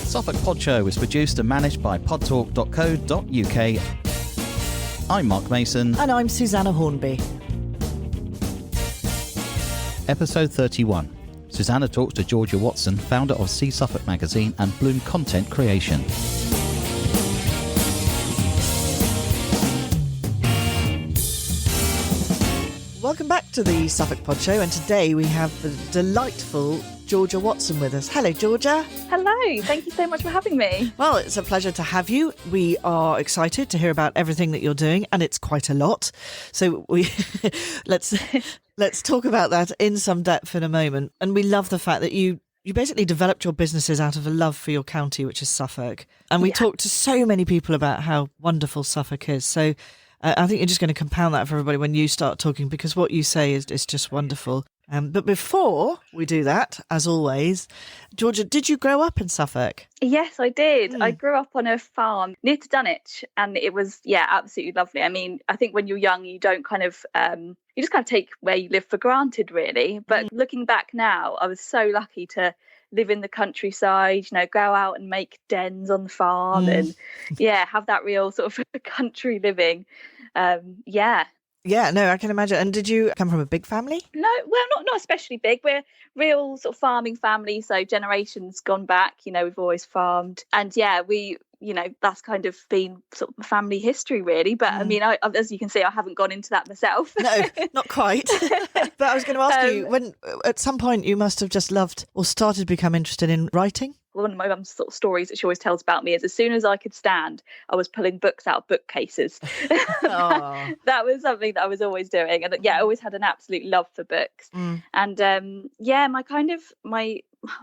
Suffolk Pod Show is produced and managed by podtalk.co.uk. I'm Mark Mason. And I'm Susanna Hornby. Episode 31. Susanna talks to Georgia Watson, founder of See Suffolk magazine and Bloom Content Creation. Welcome back to the Suffolk Pod Show, and today we have the delightful Georgia Watson with us. Hello, Georgia. Hello, thank you so much for having me. Well, it's a pleasure to have you. We are excited to hear about everything that you're doing, and it's quite a lot. So we let's talk about that in some depth in a moment. And we love the fact that you basically developed your businesses out of a love for your county, which is Suffolk. And we talked to so many people about how wonderful Suffolk is. So I think you're just going to compound that for everybody when you start talking, because what you say is just wonderful. But before we do that, as always, Georgia, did you grow up in Suffolk? Yes, I did. I grew up on a farm near to Dunwich, and it was, absolutely lovely. I mean, I think when you're young, you don't you just kind of take where you live for granted, really. But looking back now, I was so lucky to live in the countryside, go out and make dens on the farm and have that real sort of country living. Yeah, no, I can imagine. And did you come from a big family? No, well, not especially big. We're real sort of farming family, so generations gone back, we've always farmed. And we, that's kind of been sort of family history, really. But I mean, as you can see, I haven't gone into that myself. No, not quite. But I was going to ask you, when at some point you must have just loved or started to become interested in writing? One of my mum's sort of stories that she always tells about me is, as soon as I could stand, I was pulling books out of bookcases. That was something that I was always doing. And I always had an absolute love for books. And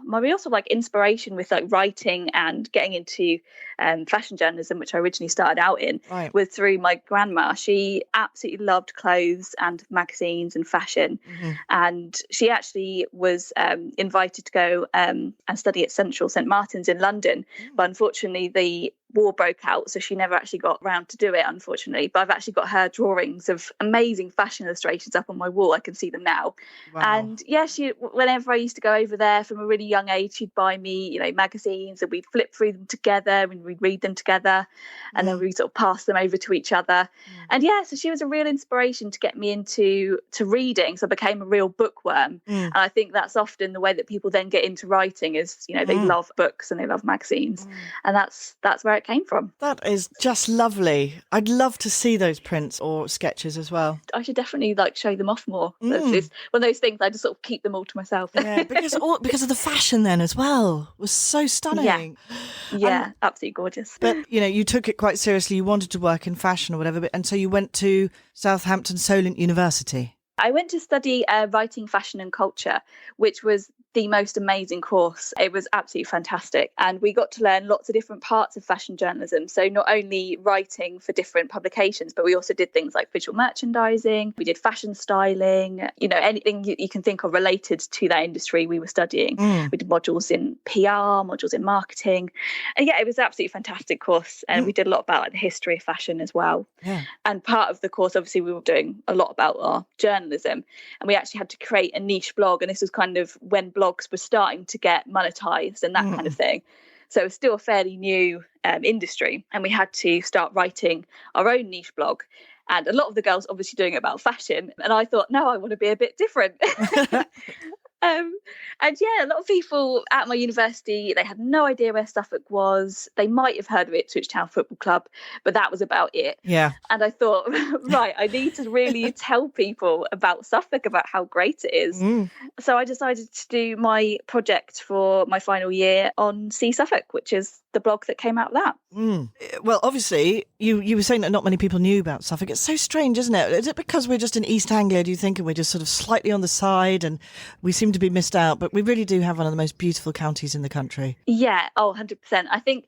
my real sort of like inspiration with like writing and getting into fashion journalism, which I originally started out in, was through my grandma. She absolutely loved clothes and magazines and fashion. And she actually was invited to go and study at Central St Martin's in London. But unfortunately, the war broke out, so she never actually got around to do it, unfortunately. But I've actually got her drawings of amazing fashion illustrations up on my wall. I can see them now. And she, whenever I used to go over there from a really young age, she'd buy me magazines, and we'd flip through them together and we'd read them together, and then we'd sort of pass them over to each other. And so she was a real inspiration to get me into reading, so I became a real bookworm. And I think that's often the way that people then get into writing is they love books and they love magazines. And that's where it came from. That is just lovely. I'd love to see those prints or sketches as well. I should definitely show them off more. It's one of those things I just sort of keep them all to myself. Yeah, because of the fashion then as well. It was so stunning. Yeah, absolutely gorgeous. But you took it quite seriously. You wanted to work in fashion or whatever, and so you went to Southampton Solent University. I went to study writing, fashion and culture, which was the most amazing course. It was absolutely fantastic. And we got to learn lots of different parts of fashion journalism. So not only writing for different publications, but we also did things like visual merchandising. We did fashion styling, anything you can think of related to that industry we were studying. We did modules in PR, modules in marketing. And it was an absolutely fantastic course. And we did a lot about the history of fashion as well. Yeah. And part of the course, obviously, we were doing a lot about our journalism. And we actually had to create a niche blog. And this was kind of when blogs were starting to get monetized and that kind of thing. So it was still a fairly new industry, and we had to start writing our own niche blog. And a lot of the girls obviously doing it about fashion, and I thought, no, I want to be a bit different. A lot of people at my university, they had no idea where Suffolk was. They might have heard of Ipswich Town Football Club, but that was about it. Yeah. And I thought, right, I need to really tell people about Suffolk, about how great it is. So I decided to do my project for my final year on See Suffolk, which is the blog that came out of that. Well, obviously, you were saying that not many people knew about Suffolk. It's so strange, isn't it? Is it because we're just in East Anglia, do you think, and we're just sort of slightly on the side and we seem to be missed out? But we really do have one of the most beautiful counties in the country. Yeah, 100%. I think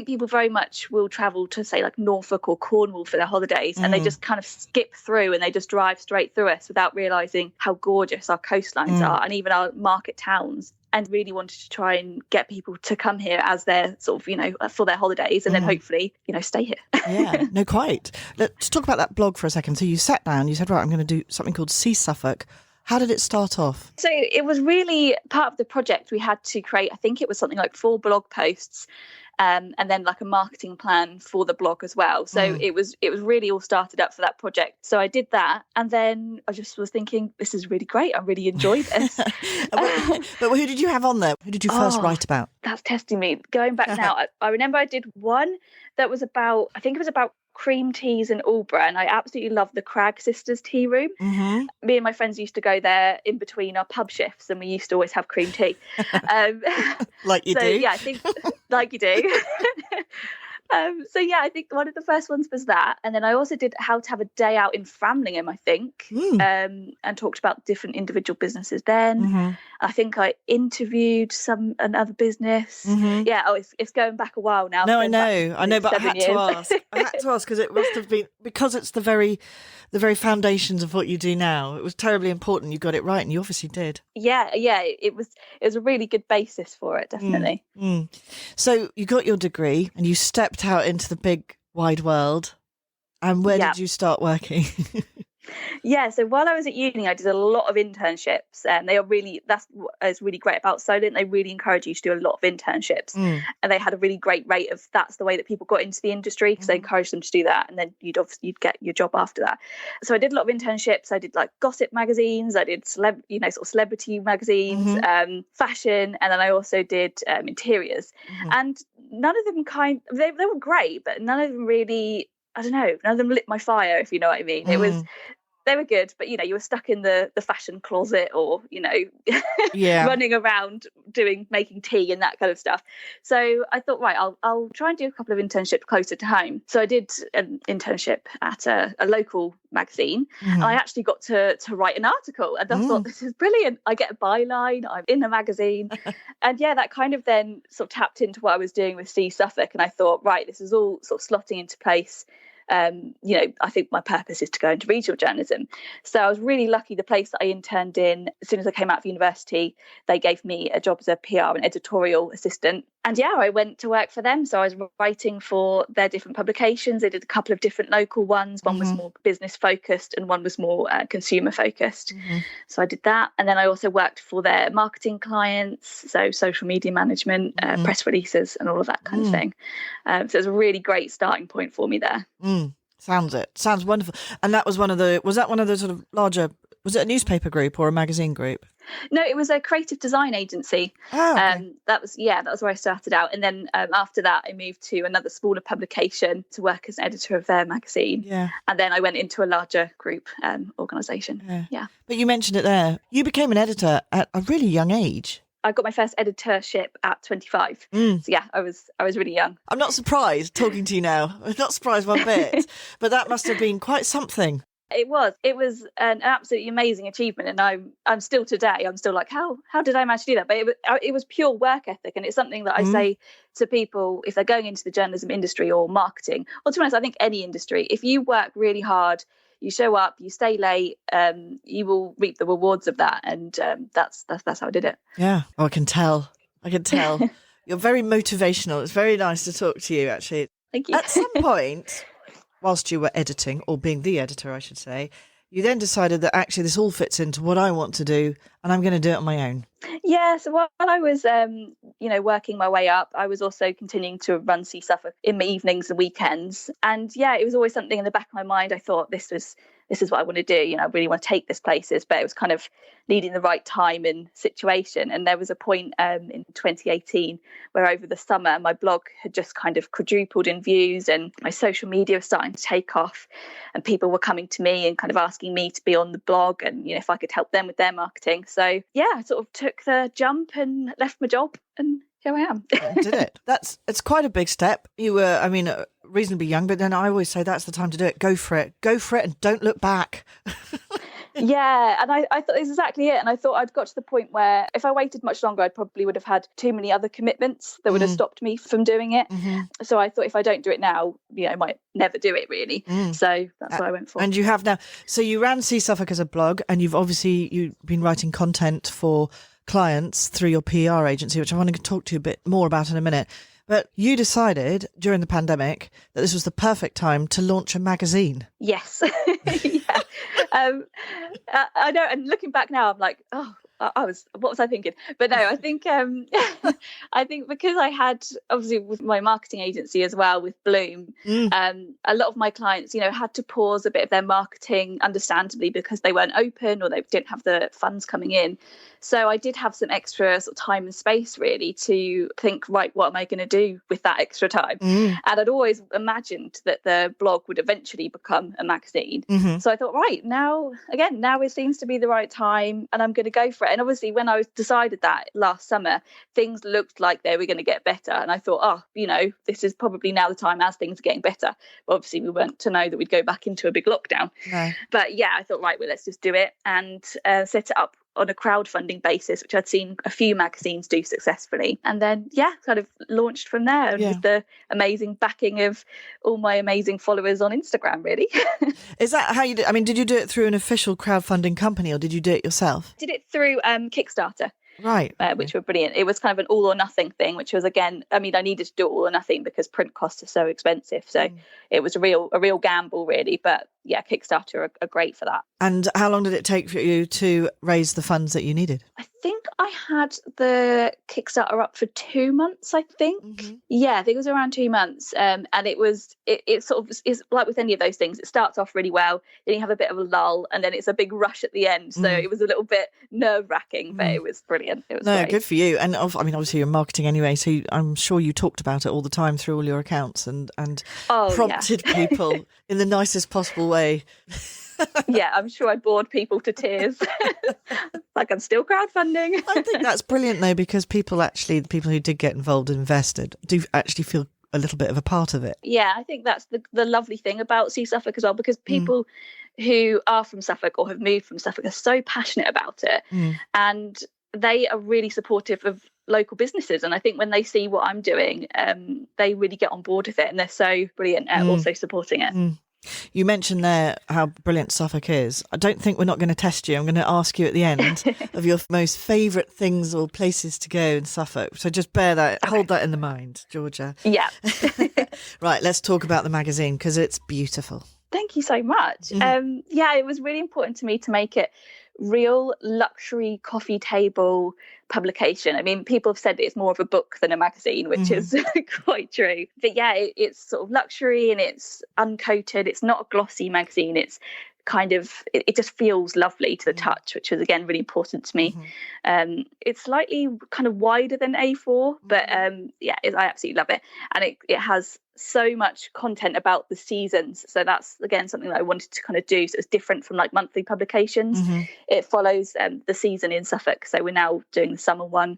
people very much will travel to, say, like Norfolk or Cornwall for their holidays, and they just kind of skip through and they just drive straight through us without realising how gorgeous our coastlines are, and even our market towns. And really wanted to try and get people to come here as their sort of, for their holidays, and then hopefully, stay here. Yeah, no, quite. Let's talk about that blog for a second. So you sat down, you said, right, I'm going to do something called See Suffolk. How did it start off? So it was really part of the project. We had to create, I think it was something like 4 blog posts, and then like a marketing plan for the blog as well. So it was really all started up for that project. So I did that, and then I just was thinking, this is really great. I really enjoyed this. But who did you have on there? Who did you first write about? That's testing me. Going back now, I remember I did one that was about, I think it was about cream teas in Albury, and I absolutely loved the Cragg Sisters tea room. Me and my friends used to go there in between our pub shifts, and we used to always have cream tea. Like you do? Yeah, I think like you do. So yeah, I think one of the first ones was that, and then I also did how to have a day out in Framlingham, I think, and talked about different individual businesses. Then I think I interviewed another business. Yeah, it's going back a while now. No, I know, but I had to ask. I had to ask because it must have been, because it's the very foundations of what you do now. It was terribly important. You got it right, and you obviously did. Yeah, it was a really good basis for it, definitely. So you got your degree and you stepped out into the big wide world. And where did you start working? Yeah, so while I was at uni, I did a lot of internships, and that's what is really great about Solent. They really encourage you to do a lot of internships, and they had a really great rate of, that's the way that people got into the industry, because they encouraged them to do that, and then you'd get your job after that. So I did a lot of internships. I did like gossip magazines, I did sort of celebrity magazines, fashion, and then I also did interiors. And none of them they were great, but none of them really, I don't know, none of them lit my fire, if you know what I mean. They were good, but you were stuck in the fashion closet, or running around making tea and that kind of stuff. So I thought, right, I'll try and do a couple of internships closer to home. So I did an internship at a local magazine, and I actually got to write an article, and I thought, this is brilliant. I get a byline, I'm in a magazine. And yeah, that kind of then sort of tapped into what I was doing with See Suffolk, and I thought, right, this is all sort of slotting into place. I think my purpose is to go into regional journalism. So I was really lucky. The place that I interned in, as soon as I came out of university, they gave me a job as a PR and editorial assistant. And yeah, I went to work for them. So I was writing for their different publications. They did a couple of different local ones. One was more business focused and one was more consumer focused. So I did that. And then I also worked for their marketing clients. So social media management, press releases and all of that kind of thing. So it was a really great starting point for me there. Sounds wonderful. And that was one of the sort of larger, was it a newspaper group or a magazine group? No, it was a creative design agency. That was where I started out. And then after that, I moved to another smaller publication to work as an editor of their magazine. Yeah. And then I went into a larger group organisation. Yeah. But you mentioned it there. You became an editor at a really young age. I got my first editorship at 25. So yeah, I was really young. I'm not surprised talking to you now. I'm not surprised one bit. But that must have been quite something. It was an absolutely amazing achievement, and I'm still today. I'm still like, how did I manage to do that? But it was pure work ethic, and it's something that I say to people if they're going into the journalism industry or marketing, or to be honest, I think any industry. If you work really hard, you show up, you stay late, you will reap the rewards of that, and that's how I did it. Yeah, I can tell. You're very motivational. It's very nice to talk to you, actually. Thank you. At some point, whilst you were editing, or being the editor, I should say, you then decided that actually this all fits into what I want to do, and I'm going to do it on my own. Yeah, so while I was, working my way up, I was also continuing to run See Suffolk in my evenings and weekends. And yeah, it was always something in the back of my mind. I thought this is what I want to do. I really want to take this places, but it was kind of needing the right time and situation. And there was a point in 2018 where over the summer, my blog had just kind of quadrupled in views, and my social media was starting to take off, and people were coming to me and kind of asking me to be on the blog, and if I could help them with their marketing. So yeah, I sort of took the jump and left my job, and here I am. Did it? It's quite a big step. You were, reasonably young, but then I always say that's the time to do it. Go for it, and don't look back. Yeah, and I thought it's exactly it. And I thought I'd got to the point where if I waited much longer, I probably would have had too many other commitments that would have stopped me from doing it. So I thought if I don't do it now, I might never do it really. So that's what I went for. And you have now. So you ran See Suffolk as a blog, and you've been writing content for clients through your PR agency, which I want to talk to you a bit more about in a minute. But you decided during the pandemic that this was the perfect time to launch a magazine. Yes. Yeah. I know. And looking back now, I'm like, oh, what was I thinking? But no, I think, I think because I had, obviously with my marketing agency as well, with Bloom, a lot of my clients, had to pause a bit of their marketing, understandably, because they weren't open or they didn't have the funds coming in. So I did have some extra sort of time and space really to think, right, what am I going to do with that extra time? And I'd always imagined that the blog would eventually become a magazine. So I thought, right, now it seems to be the right time and I'm going to go for it. And obviously when I decided that last summer, things looked like they were going to get better. And I thought, this is probably now the time as things are getting better. But obviously we weren't to know that we'd go back into a big lockdown. No. But yeah, I thought, right, well, let's just do it and set it up on a crowdfunding basis, which I'd seen a few magazines do successfully. And then, kind of launched from there with the amazing backing of all my amazing followers on Instagram, really. Is that how you did? I mean, did you do it through an official crowdfunding company or did you do it yourself? Did it through Kickstarter. Right. Which were brilliant. It was kind of an all or nothing thing, which was, again, I needed to do all or nothing because print costs are so expensive. So it was a real gamble, really. But yeah, Kickstarter are great for that. And how long did it take for you to raise the funds that you needed? I think I had the Kickstarter up for 2 months, I think. Yeah, I think it was around 2 months. And it sort of is like with any of those things. It starts off really well, then you have a bit of a lull, and then it's a big rush at the end. So it was a little bit nerve-wracking, but it was brilliant. It was great. Good for you. And obviously you're marketing anyway, so I'm sure you talked about it all the time through all your accounts and prompted people in the nicest possible way. Yeah, I'm sure I bored people to tears. Like I'm still crowdfunding. I think that's brilliant though, because the people who did get involved and invested do actually feel a little bit of a part of it. Yeah, I think that's the lovely thing about See Suffolk as well, because people who are from Suffolk or have moved from Suffolk are so passionate about it, and they are really supportive of local businesses. And I think when they see what I'm doing, they really get on board with it, and they're so brilliant at also supporting it. You mentioned there how brilliant Suffolk is. I don't think we're not going to test you. I'm going to ask you at the end of your most favourite things or places to go in Suffolk. So just hold that in the mind, Georgia. Yeah. Right, let's talk about the magazine because it's beautiful. Thank you so much. It was really important to me to make it real luxury coffee table publication. People have said it's more of a book than a magazine, which is quite true. But yeah, it's sort of luxury and it's uncoated. It's not a glossy magazine. It's kind of, it just feels lovely to the touch, which was again really important to me. It's slightly kind of wider than A4, but I absolutely love it. And it has so much content about the seasons, so that's again something that I wanted to kind of do, so it's different from like monthly publications. It follows the season in Suffolk, so we're now doing the summer one,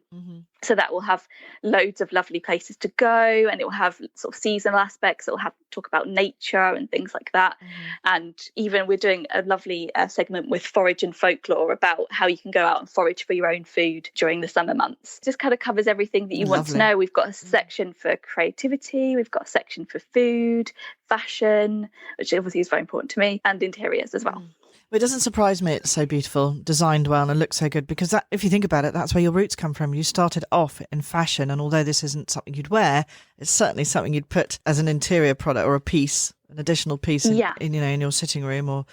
so that will have loads of lovely places to go, and it will have sort of seasonal aspects. It will have talk about nature and things like that, and even we're doing a lovely segment with forage and folklore about how you can go out and forage for your own food during the summer months. It just kind of covers everything that you want to know. We've got a section for creativity, we've got a section for food, fashion, which obviously is very important to me, and interiors as well. Well, it doesn't surprise me it's so beautiful, designed well and looks so good, because that, if you think about it, that's where your roots come from. You started off in fashion, and although this isn't something you'd wear, it's certainly something you'd put as an interior product or a piece, an additional piece in your sitting room or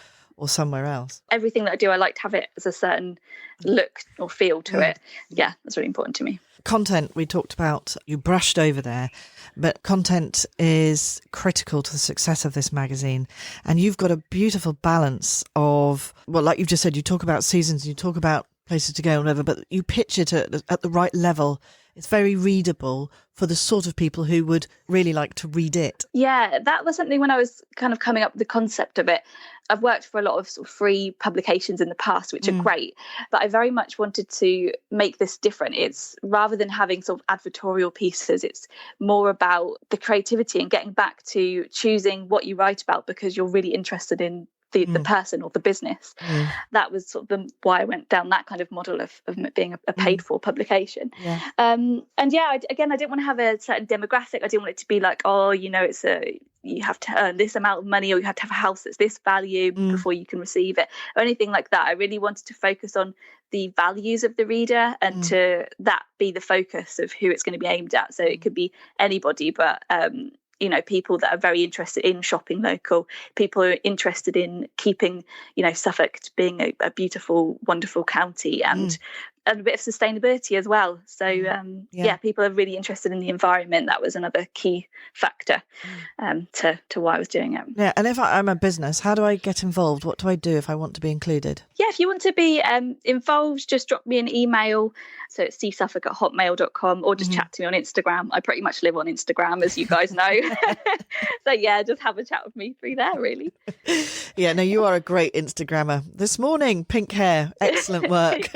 somewhere else. Everything that I do, I like to have it as a certain look or feel to it. Yeah, that's really important to me. Content, we talked about, you brushed over there, but content is critical to the success of this magazine. And you've got a beautiful balance of, well, like you've just said, you talk about seasons, you talk about places to go and whatever, but you pitch it at the right level. It's very readable for the sort of people who would really like to read it. Yeah, that was something when I was kind of coming up with the concept of it. I've worked for a lot of sort of free publications in the past, which are great, but I very much wanted to make this different. It's rather than having sort of advertorial pieces, it's more about the creativity and getting back to choosing what you write about because you're really interested in the person or the business. That was sort of why I went down that kind of model of being a paid for publication. I didn't want to have a certain demographic. I didn't want it to be like, it's a you have to earn this amount of money, or you have to have a house that's this value before you can receive it, or anything like that. I really wanted to focus on the values of the reader and to that be the focus of who it's going to be aimed at. So it could be anybody, but people that are very interested in shopping local, people who are interested in keeping, Suffolk being a beautiful, wonderful county, and a bit of sustainability as well. So people are really interested in the environment. That was another key factor to why I was doing it. Yeah, and if I'm a business, how do I get involved? What do I do if I want to be included? Yeah, if you want to be involved, just drop me an email. So it's seesuffolk@hotmail.com, or just chat to me on Instagram. I pretty much live on Instagram, as you guys know. So just have a chat with me through there, really. Yeah, no, you are a great Instagrammer. This morning, pink hair, excellent work.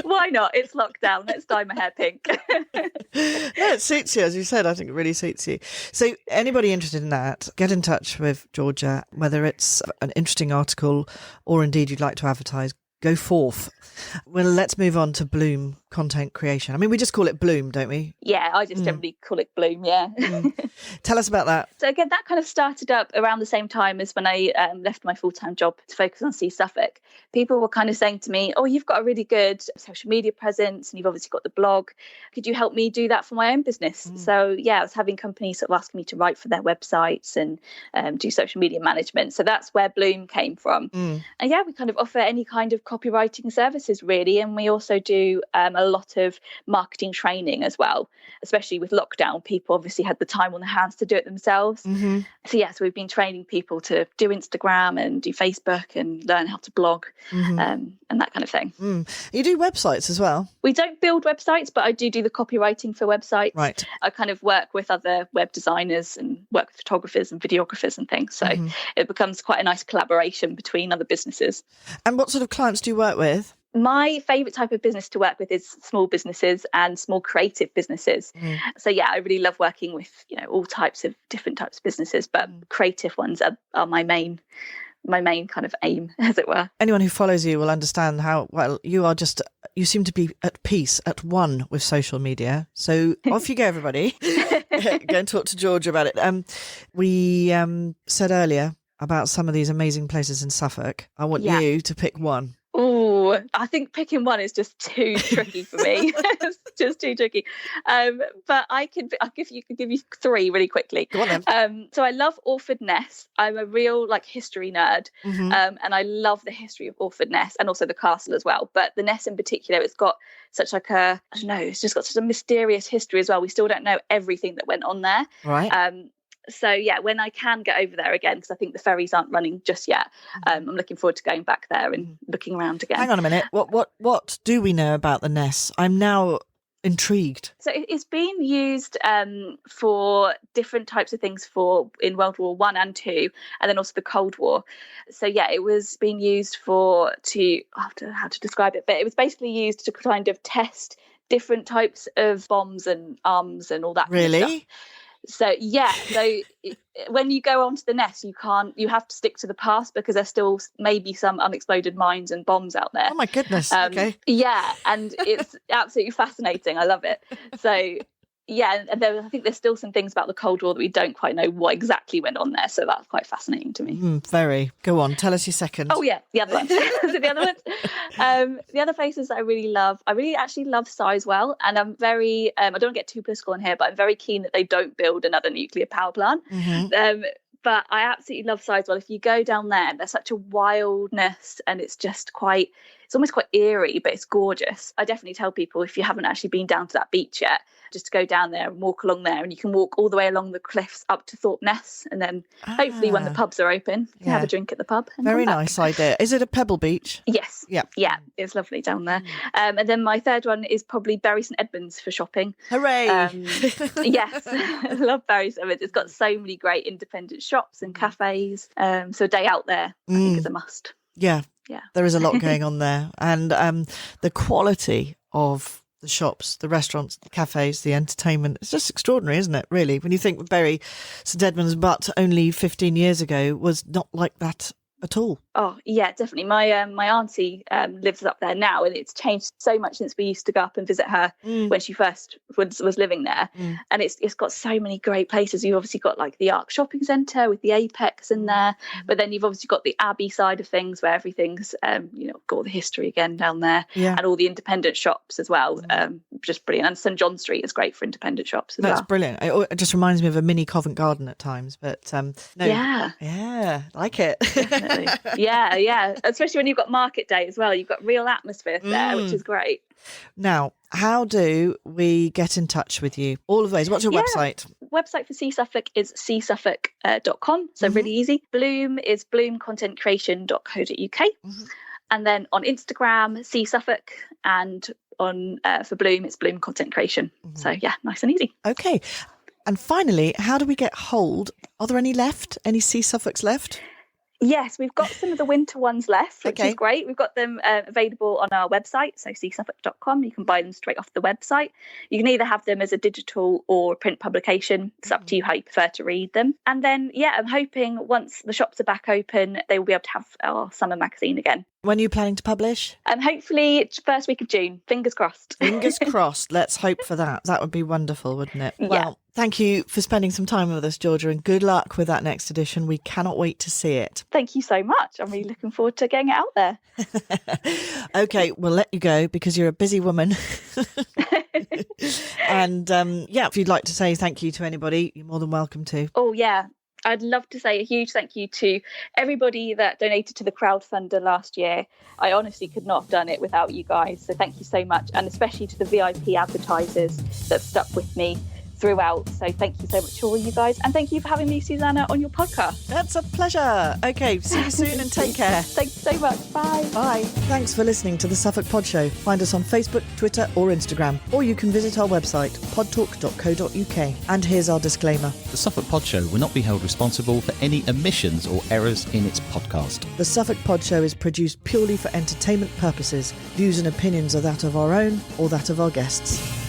Why not? It's lockdown. Let's dye my hair pink. Yeah, it suits you, as you said. I think it really suits you. So anybody interested in that, get in touch with Georgia, whether it's an interesting article or indeed you'd like to advertise. Go forth. Well, let's move on to Bloom content creation. I mean, we just call it Bloom, don't we? Yeah, I just generally call it Bloom, yeah. Tell us about that. So again, that kind of started up around the same time as when I left my full-time job to focus on See Suffolk. People were kind of saying to me, oh, you've got a really good social media presence and you've obviously got the blog. Could you help me do that for my own business? So I was having companies sort of asking me to write for their websites and do social media management. So that's where Bloom came from. And we kind of offer any kind of copywriting services, really. And we also do a lot of marketing training as well, especially with lockdown. People obviously had the time on their hands to do it themselves. So we've been training people to do Instagram and do Facebook and learn how to blog and that kind of thing. You do websites as well? We don't build websites, but I do the copywriting for websites. Right. I kind of work with other web designers and work with photographers and videographers and things. So it becomes quite a nice collaboration between other businesses. And what sort of clients do you work with? My favourite type of business to work with is small businesses and small creative businesses. So I really love working with all different types of businesses, but creative ones are my main kind of aim, as it were. Anyone who follows you will understand how well you seem to be at peace, at one with social media. So off you go, everybody. Go and talk to George about it. We said earlier about some of these amazing places in Suffolk. I want you to pick one. Oh, I think picking one is just too tricky for me. It's just too tricky. But I'll give you three really quickly. Go on then. So I love Orford Ness. I'm a real history nerd, and I love the history of Orford Ness and also the castle as well. But the Ness in particular, it's got such it's just got such a mysterious history as well. We still don't know everything that went on there. Right. So when I can get over there again, because I think the ferries aren't running just yet, I'm looking forward to going back there and looking around again. Hang on a minute. What do we know about the Ness? I'm now intrigued. So it's been used for different types of things in World War I and II, and then also the Cold War. So it was being used how to describe it, but it was basically used to kind of test different types of bombs and arms and all that kind of stuff. So when you go onto the Ness, you have to stick to the past because there's still maybe some unexploded mines and bombs out there. Oh my goodness. Okay. Yeah, and it's absolutely fascinating. I love it. So and I think there's still some things about the Cold War that we don't quite know what exactly went on there. So that's quite fascinating to me. Very. Go on. Tell us your second. Oh, yeah. The other one. The other ones. The other places that I really love, I really actually love Sizewell. And I'm very, I don't get too political in here, but I'm very keen that they don't build another nuclear power plant. But I absolutely love Sizewell. If you go down there, there's such a wildness and it's just it's almost quite eerie, but it's gorgeous. I definitely tell people, if you haven't actually been down to that beach yet, just to go down there and walk along there, and you can walk all the way along the cliffs up to Thorpe Ness, and then hopefully when the pubs are open, you can have a drink at the pub. Very nice idea. Is it a pebble beach? Yes. Yeah, it's lovely down there. And then my third one is probably Bury St Edmunds for shopping. Hooray! Yes, I love Bury St Edmunds. It's got so many great independent shops and cafes. So a day out there, I think, is a must. Yeah. There is a lot going on there, and the quality of the shops, the restaurants, the cafes, the entertainment, it's just extraordinary, isn't it, really? When you think Bury St Edmunds, but only 15 years ago, was not like that at all. Oh yeah, definitely. My auntie lives up there now, and it's changed so much since we used to go up and visit her when she first was living there. And it's got so many great places. You've obviously got like the Arc Shopping Centre with the Apex in there, but then you've obviously got the Abbey side of things where everything's got all the history again down there, and all the independent shops as well. Just brilliant. And St John Street is great for independent shops as well. That's brilliant. It just reminds me of a mini Covent Garden at times, but yeah, like it. Definitely. Yeah. Especially when you've got market day as well. You've got real atmosphere there, which is great. Now, how do we get in touch with you? All of those. What's your website? Website for See Suffolk is seesuffolk.com. So really easy. Bloom is bloomcontentcreation.co.uk. And then on Instagram, See Suffolk, and on for Bloom, it's Bloom Content Creation. So yeah, nice and easy. Okay. And finally, how do we get hold? Are there any left? Any See Suffolks left? Yes, we've got some of the winter ones left, which is great. We've got them available on our website, so seesuffolk.com. You can buy them straight off the website. You can either have them as a digital or print publication. It's up to you how you prefer to read them. And then, I'm hoping once the shops are back open, they will be able to have our summer magazine again. When are you planning to publish? Hopefully first week of June. Fingers crossed. Fingers crossed. Let's hope for that. That would be wonderful, wouldn't it? Yeah. Well, thank you for spending some time with us, Georgia, and good luck with that next edition. We cannot wait to see it. Thank you so much. I'm really looking forward to getting it out there. Okay, we'll let you go because you're a busy woman. And if you'd like to say thank you to anybody, you're more than welcome to. Oh, yeah. I'd love to say a huge thank you to everybody that donated to the crowdfunder last year. I honestly could not have done it without you guys. So thank you so much. And especially to the VIP advertisers that have stuck with me throughout. So thank you so much to all you guys. And thank you for having me, Susanna, on your podcast. That's a pleasure. Okay, see you soon and take care. Thanks so much. Bye. Bye. Thanks for listening to The Suffolk Pod Show. Find us on Facebook, Twitter or Instagram. Or you can visit our website, podtalk.co.uk. And here's our disclaimer. The Suffolk Pod Show will not be held responsible for any omissions or errors in its podcast. The Suffolk Pod Show is produced purely for entertainment purposes. Views and opinions are that of our own or that of our guests.